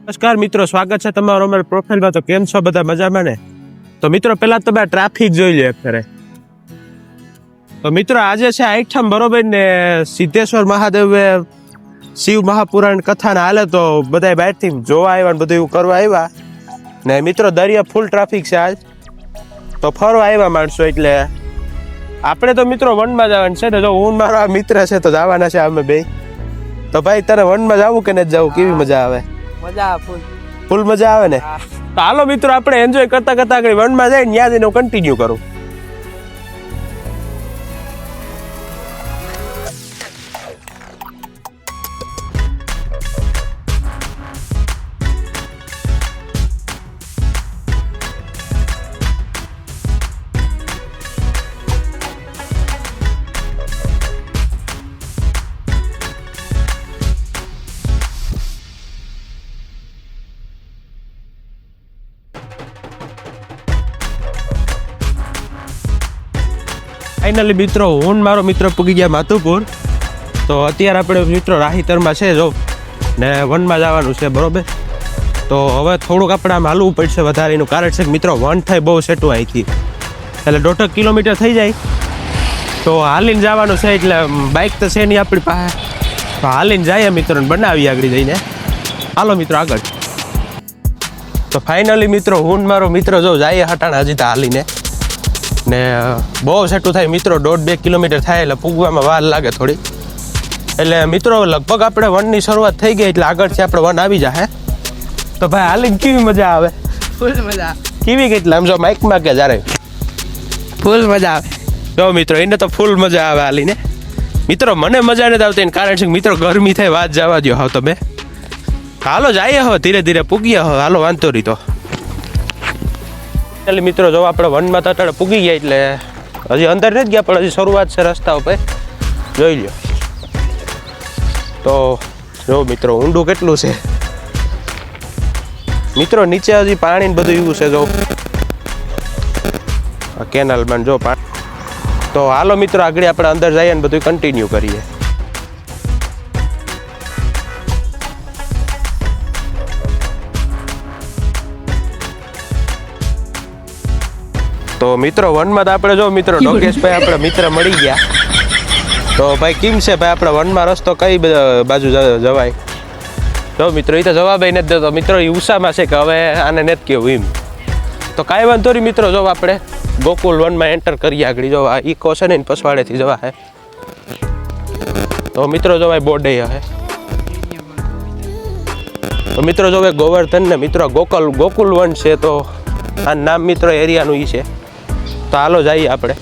નમસ્કાર મિત્રો, સ્વાગત છે તમારું અમારી પ્રોફાઇલમાં। તો કેમ છો બધા, મજામાં ને? તો મિત્રો પહેલા તમે ટ્રાફિક જોઈ લો અત્યારે। તો મિત્રો આજે છે આઠમ, બરોબર ને? સિદ્ધેશ્વર મહાદેવ શિવ મહાપુરાણ કથાને હાલે તો બધા બહારથી જોવા આવ્યા ને બધું એવું કરવા આવ્યા ને મિત્રો દરિયા ફૂલ ટ્રાફિક છે આજ, તો ફરવા આવ્યા માણસો। એટલે આપણે તો મિત્રો વનમાં જવાનું છે ને, જો હું મારો મિત્ર છે તો જવાના છે અમે બે। તો ભાઈ તને વનમાં જવું કે નથી જવું, કેવી મજા આવે? મજા ફૂલ મજા આવે ને? તો હાલો મિત્રો આપણે એન્જોય કરતા કરતા આગળ વનમાં જઈને ત્યાં જઈને કન્ટિન્યુ કરું। ફાઇનલી મિત્રો હું મારો મિત્ર પૂગી ગયા માધુપુર। તો અત્યારે આપણે મિત્રો રાહીતરમાં છે જો ને વનમાં જવાનું છે, બરોબર? તો હવે થોડુંક આપણે આમ હાલવું પડશે વધારે, એનું કારણ છે કે મિત્રો વન થાય બહુ સેટું અહીંથી, એટલે 1.5 કિલોમીટર થઈ જાય। તો હાલીને જવાનું છે, એટલે બાઇક તો છે નહીં આપણી પાસે, તો હાલીને જઈએ મિત્રોને બનાવીએ આગળ જઈને। હાલો મિત્રો આગળ। તો ફાઇનલી મિત્રો હું મારો મિત્ર જો જઈએ હટાણા હજી તો હાલીને ને બહુ સેટું થાય મિત્રો, 1.5-2 કિલોમીટર થાય એટલે પૂગવામાં વાર લાગે થોડી। એટલે મિત્રો લગભગ આપણે વનની શરૂઆત થઈ ગઈ, એટલે આગળથી આપણે વન આવી જાય। તો ભાઈ હાલીને કેવી મજા આવે? ફૂલ મજા। કેવી કેટલા આમ જો માઇકમાં કે જ્યારે ફૂલ મજા આવે જો મિત્રો, એને તો ફૂલ મજા આવે હાલીને। મિત્રો મને મજા નથી આવતી, એનું કારણ છે કે મિત્રો ગરમી થાય, વાત જવા દો હા તમે। હાલો જઈએ હવે ધીરે ધીરે પૂગીએ હવે, હાલો વાંધો નહીં। તો એટલે મિત્રો જો આપણે વનમાં તો અત્યારે પૂગી ગયા, એટલે હજી અંદર નથી ગયા પણ હજી શરૂઆત છે રસ્તા ઉપર, જોઈ લો। તો જો મિત્રો ઊંડું કેટલું છે મિત્રો, નીચે હજી પાણી બધું એવું છે જો કેનાલમાં જો પાણી। તો હાલો મિત્રો આગળ આપણે અંદર જઈએ ને બધું કન્ટિન્યુ કરીએ। તો મિત્રો વનમાં તો આપણે જો મિત્રો ડોકેશભાઈ આપણા મિત્ર મળી ગયા। તો ભાઈ કેમ છે ભાઈ, આપણે વનમાં રસ્તો કઈ બાજુ જવાય? જો મિત્રો એ તો જવાબ નથી દેતો મિત્રો, એ ઉષામાં છે કે હવે આને નથી કેવું એમ। તો કાંઈ વાંધો નહીં મિત્રો, જો આપણે ગોકુલ વનમાં એન્ટર કરીએ આગળ। જો આ ઇકો છે ને પસવાડેથી જવા હે, તો મિત્રો જો ભાઈ બોર્ડે હે। તો મિત્રો જો ગોવર્ધન ને મિત્રો ગોકુલ વન છે, તો આ નામ મિત્રો એરિયાનું એ છે। તો હાલો જઈએ આપણે।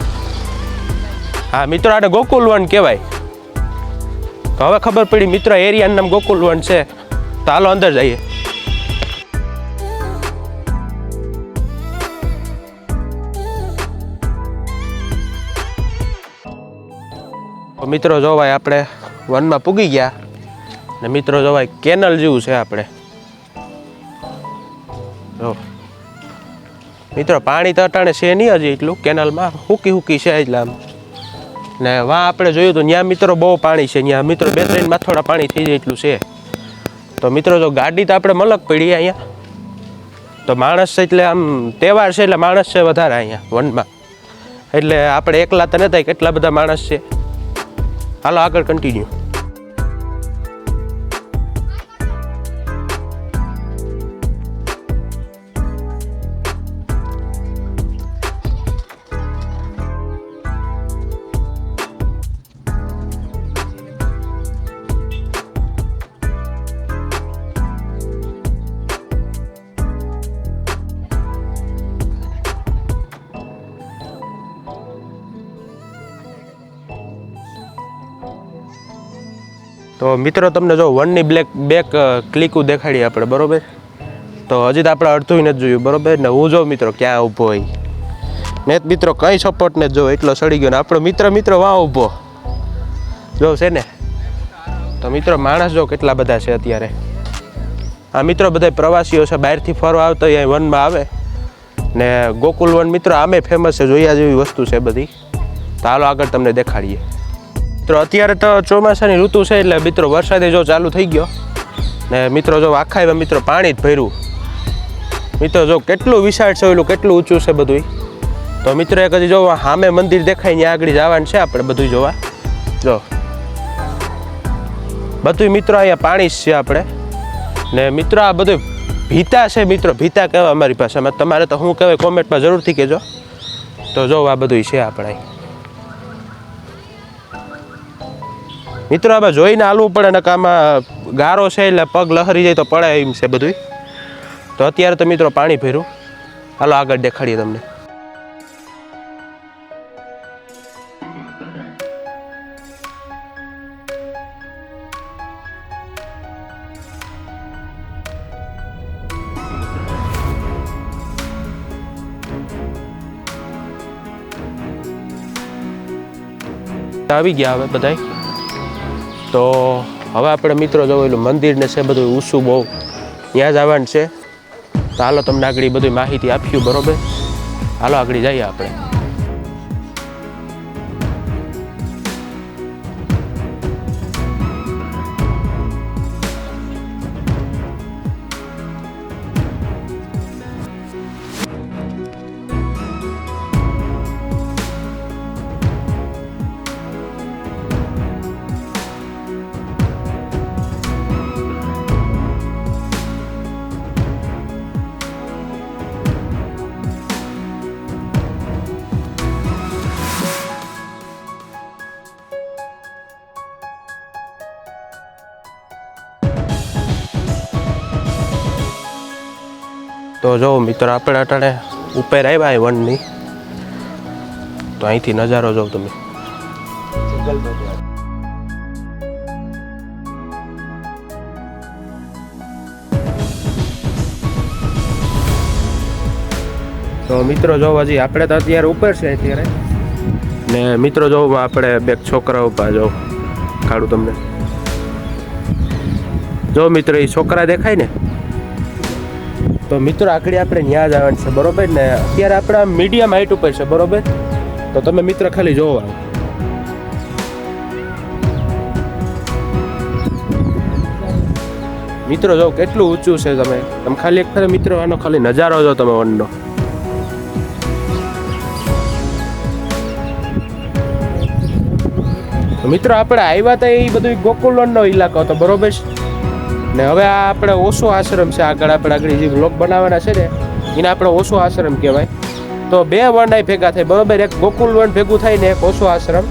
હા મિત્રો આને ગોકુલ વન કહેવાય, તો હવે ખબર પડી મિત્રો એરિયાનું નામ ગોકુલ વન છે। તો હાલો અંદર જઈએ। તો મિત્રો જો ભાઈ આપણે વનમાં પૂગી ગયા ને મિત્રો જો ભાઈ કેનલ જેવું છે આપણે જો મિત્રો, પાણી તો અટાણે છે નહીં હજી એટલું કેનાલમાં, હુકી છે એટલે આમ ને વાં આપણે જોયું તો ત્યાં મિત્રો બહુ પાણી છે, ત્યાં મિત્રો 2-3 માથોડા પાણી થઈ જાય એટલું છે। તો મિત્રો જો ગાડી તો આપણે મલક પડી અહીંયા, તો માણસ છે એટલે આમ તહેવાર છે એટલે માણસ છે વધારે અહીંયા વનમાં, એટલે આપણે એકલા તો નથી, કેટલા બધા માણસ છે। હાલો આગળ કન્ટિન્યુ। તો મિત્રો તમને જો વનની બેક ક્લિકું દેખાડીએ આપણે, બરોબર? તો હજી તો આપણે અડધું નથી જોયું, બરોબર ને? હું જો મિત્રો ક્યાં ઊભો હોય ને મિત્રો કંઈ સપોર્ટ નથી, જો એટલો સડી ગયો ને આપણો મિત્ર વાં ઊભો જો છે ને। તો મિત્રો માણસ જો કેટલા બધા છે અત્યારે, આ મિત્રો બધા પ્રવાસીઓ છે, બહારથી ફરવા આવતા અહીંયા વનમાં આવે ને ગોકુલ વન મિત્રો આમે ફેમસ છે, જોયા જેવી વસ્તુ છે બધી। તો હાલો આગળ તમને દેખાડીએ। મિત્રો અત્યારે તો ચોમાસાની ઋતુ છે એટલે મિત્રો વરસાદ જો ચાલુ થઈ ગયો, ને મિત્રો જો આખા એવા મિત્રો પાણી જ ભર્યું. મિત્રો જો કેટલું વિશાળ છે, ઓલું કેટલું ઊંચું છે બધું. તો મિત્રો એક હજી જો સામે મંદિર દેખાય ત્યાં આગળ જવાનું છે આપણે બધું જોવા. જો બધું મિત્રો અહીંયા પાણી જ છે આપણે. ને મિત્રો આ બધું ભીતા છે મિત્રો, ભીતા કહેવાય અમારી ભાષામાં. તમારે તો શું કહેવાય કોમેન્ટમાં જરૂરથી કહેજો. તો જો આ બધું છે આપણે મિત્રો. આમાં જોઈને હાલવું પડે ને કે આમાં ગારો છે એટલે પગ લહરી જાય તો પડે એમ છે બધું. તો અત્યારે તો મિત્રો પાણી ભર્યું. હાલો આગળ દેખાડીએ તમને. આવી ગયા હવે બધાય. તો હવે આપણે મિત્રો જોયેલું મંદિર ને છે બધું ઊંચું બહુ, ત્યાં જ આવવાનું છે. તો હાલો તમને આગળ બધી માહિતી આપ્યું બરોબર. હાલો આગળ જઈએ આપણે. તો જો મિત્રો આપણે અટાણે ઉપર આવ્યા એ વનની. તો અહીંથી નજારો જોઉં તમે. તો મિત્રો જો હજી આપણે તો અત્યારે ઉપર છે અત્યારે. ને મિત્રો જો આપણે બે છોકરાઓ પા જો કાઢું તમને. જો મિત્રો એ છોકરા દેખાય ને, તો મિત્રો આગળ આપણે ત્યાં જ આવવાનું છે બરોબર ને. અત્યારે આપણે મીડિયમ હાઈટ ઉપર છે બરોબર. તો તમે મિત્રો ખાલી જોવો. મિત્રો જો કેટલું ઊંચું છે. તમે ખાલી એક ફરે મિત્રો આનો ખાલી નજારો જો તમે વનનો. મિત્રો આપણે આવ્યા હતા એ બધું ગોકુલ વનનો ઇલાકો હતો બરોબર. ને હવે આ આપણે ઓશો આશ્રમ છે આગળ. આપણે આગળ જે બ્લોગ બનાવવાના છે ને એને આપણે ઓશો આશ્રમ કહેવાય. તો બે વન અહીં ભેગા થાય બરોબર. એક ગોકુલ વન ભેગું થાય ને એક ઓશો આશ્રમ.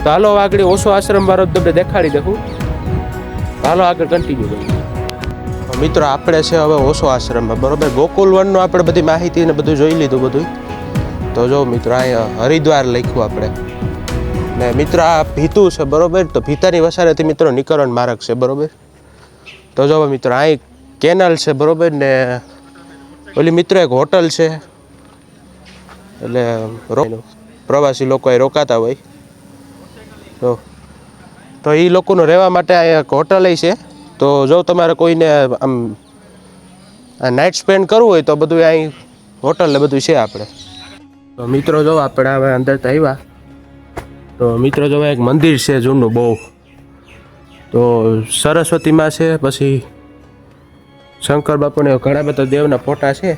તો હાલો આગળ ઓશો આશ્રમ વાળો તમને દેખાડી દઉં. હાલો આગળ કન્ટિન્યુ કરીએ. મિત્રો આપણે છે હવે ઓશો આશ્રમમાં બરોબર. ગોકુલ વનનો આપણે બધી માહિતી ને બધું જોઈ લીધું બધું. તો જો મિત્રો અહીંયા હરિદ્વાર લખ્યું આપણે. ને મિત્રો આ ભીતું છે બરોબર. તો ભીતાની વસારેથી મિત્રો નીકળવાનો માર્ગ છે બરોબર. તો જો મિત્રો અહીં કેનલ છે બરોબર. ને ઓલી મિત્રો એક હોટલ છે, એટલે પ્રવાસી લોકો અહીં રોકાતા હોય. તો એ લોકોનું રહેવા માટે આ એક હોટલ છે. તો જો તમારે કોઈને આમ નાઇટ સ્પેન્ડ કરવું હોય તો બધું અહીં હોટલ ને બધું છે આપણે. તો મિત્રો જો આપણે હવે અંદર તો આવ્યા. તો મિત્રો જો એક મંદિર છે જૂનું બહુ. તો સરસ્વતીમાં છે, પછી શંકર બાપુને ઘણા બધા દેવના ફોટા છે.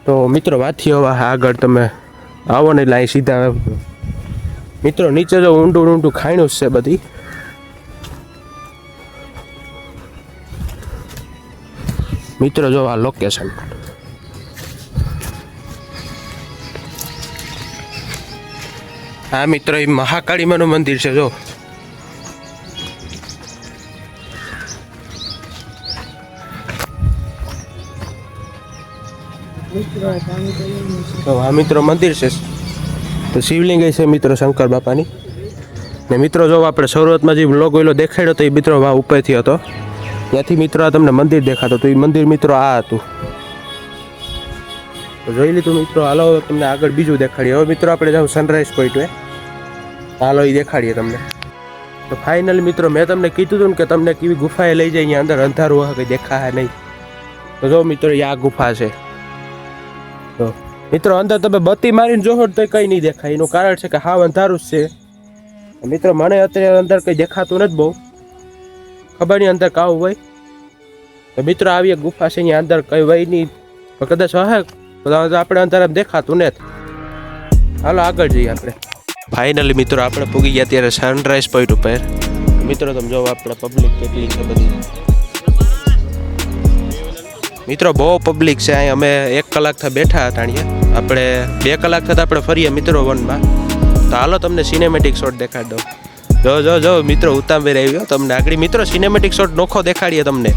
તો મિત્રો વાથી હવે આગળ તમે આવો ને એટલે અહીં સીધા મિત્રો નીચે જો ઊંડું ઊંડું ખાણું છે બધી. મિત્રો જો આ લોકેશન. હા મિત્રો એ મહાકાળીમાનું મંદિર છે જો. તો આ મિત્રો મંદિર છે. તો શિવલિંગ છે મિત્રો શંકર બાપાની. ને મિત્રો જો આપણે શરૂઆતમાં જે બ્લોગ ઓલો દેખાડ્યો તો એ મિત્રો વા ઉપરથી હતો. ત્યાંથી મિત્રો આ તમને મંદિર દેખાતો. તો એ મંદિર મિત્રો આ હતું. તો જોઈ લીધું મિત્રો. હાલો તમને આગળ બીજું દેખાડીએ. હવે મિત્રો આપણે જાઉં સનરાઈઝ પોઈન્ટ હોય. હાલો એ દેખાડીએ તમને. તો ફાઇનલી મિત્રો મેં તમને કીધું હતું ને કે તમને કેવી ગુફાએ લઈ જાય. અહીંયા અંદર અંધારું હોય કંઈ દેખાય નહીં. તો જો મિત્રો આ ગુફા છે. તો મિત્રો અંદર તમે બત્તી મારીને જોશો તો કંઈ નહીં દેખાય. એનું કારણ છે કે હાવ અંધારું જ છે મિત્રો. મને અત્યારે અંદર કંઈ દેખાતું નથી બહુ. ખબર નહીં અંદર કાવું હોય. તો મિત્રો આવી એક ગુફા છે, અહીંયા અંદર કઈ હોય નહીં, કદાચ હે તો આપણે અંદર દેખાતું ને. હાલો આગળ જઈએ આપણે. ફાઇનલી મિત્રો આપણે પૂગી ગયા ત્યારે સનરાઈઝ પોઈન્ટ ઉપર. મિત્રો તમે જોવો આપણે પબ્લિક કેટલી છે બધી. મિત્રો બહુ પબ્લિક છે અહીં. અમે 1 કલાકથી બેઠા હતા અહીંયા. આપણે 2 કલાક થતા આપણે ફરીએ મિત્રો વનમાં. તો હાલો તમને સિનેમેટિક શોટ દેખાડ દઉં. જો મિત્રો ઉતાંબેર આવ્યો તમને આગળ. મિત્રો સિનેમેટિક શોટ નોખો દેખાડીએ તમને.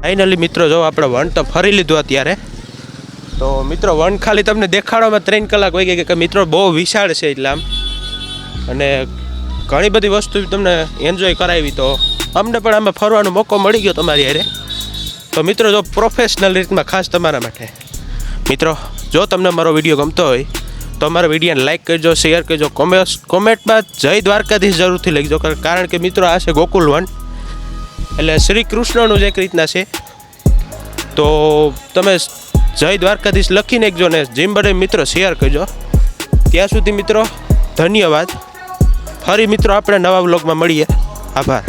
ફાઇનલી મિત્રો જો આપણે વન તો ફરી લીધું અત્યારે. તો મિત્રો વન ખાલી તમને દેખાડવામાં 3 કલાક વહી ગઈ કે મિત્રો બહુ વિશાળ છે એટલે આમ, અને ઘણી બધી વસ્તુ તમને એન્જોય કરાવી. તો અમને પણ આમાં ફરવાનો મોકો મળી ગયો તમારી હારે. તો મિત્રો જો પ્રોફેશનલ રીતમાં ખાસ તમારા માટે મિત્રો, જો તમને મારો વિડીયો ગમતો હોય તો અમારા વિડીયોને લાઇક કરજો, શેર કરજો, કોમેન્ટમાં જય દ્વારકાધીશ જરૂરથી લખજો. કારણ કે મિત્રો આ છે ગોકુલ વન, એટલે શ્રી કૃષ્ણનું જ એક રીતના છે. તો તમે જય દ્વારકાધીશ લખી નાખજો ને જેમ બને મિત્રો શેર કરજો. ત્યાં સુધી મિત્રો ધન્યવાદ. ફરી મિત્રો આપણે નવા વ્લોગમાં મળીએ. આભાર.